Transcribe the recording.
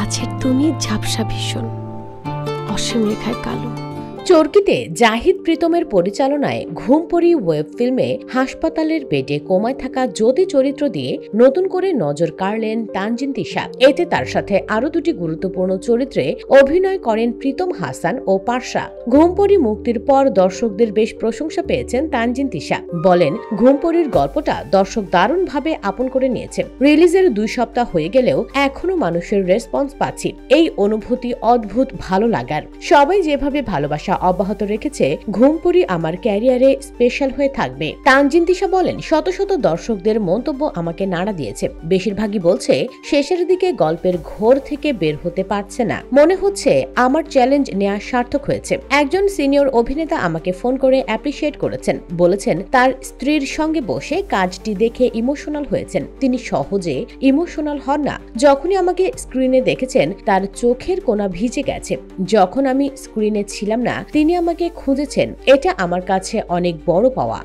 কাছের তুমি ঝাপসা ভীষণ, অসীম রেখায় কালো। চরকিতে জাহিদ প্রীতমের পরিচালনায় ঘুমপড়ি ওয়েব ফিল্মে হাসপাতালের বেডে কোমায় থাকা জ্যোতি চরিত্র দিয়ে নতুন করে নজর কাড়লেন তানজিন তিশা। এতে তার সাথে আরো দুটি গুরুত্বপূর্ণ চরিত্রে অভিনয় করেন প্রীতম হাসান ও পারসা। ঘুমপড়ি মুক্তির পর দর্শকদের বেশ প্রশংসা পেয়েছেন তানজিন তিশা। বলেন, ঘুমপড়ির গল্পটা দর্শক দারুণভাবে আপন করে নিয়েছে। রিলিজের 2 সপ্তাহ হয়ে গেলেও এখনো মানুষের রেসপন্স পাচ্ছি। এই অনুভূতি অদ্ভুত ভালো লাগার। সবাই যেভাবে ভালোবাসা অব্যাহত রেখেছে, ঘুমপড়ি আমার ক্যারিয়ারে স্পেশাল হয়ে থাকবে। তানজিন তিশা বলেন, শত শত দর্শকদের মন্তব্য আমাকে নাড়া দিয়েছে। বেশিরভাগই বলছে শেষের দিকে গল্পের ঘোর থেকে বের হতে পারছে না, মনে হচ্ছে আমার চ্যালেঞ্জ নেওয়া সার্থক হয়েছে। একজন সিনিয়র অভিনেতা আমাকে ফোন করে অ্যাপ্রিশিয়েট করেছেন, বলেছেন তার স্ত্রীর সঙ্গে বসে কাজটি দেখে ইমোশনাল হয়েছেন। তিনি সহজে ইমোশনাল হন না। যখনই আমাকে স্ক্রিনে দেখেছেন তার চোখের কোনা ভিজে গেছে। যখন আমি স্ক্রিনে ছিলাম না তিনি আমাকে খুঁজেছেন। এটা আমার কাছে অনেক বড় পাওয়া।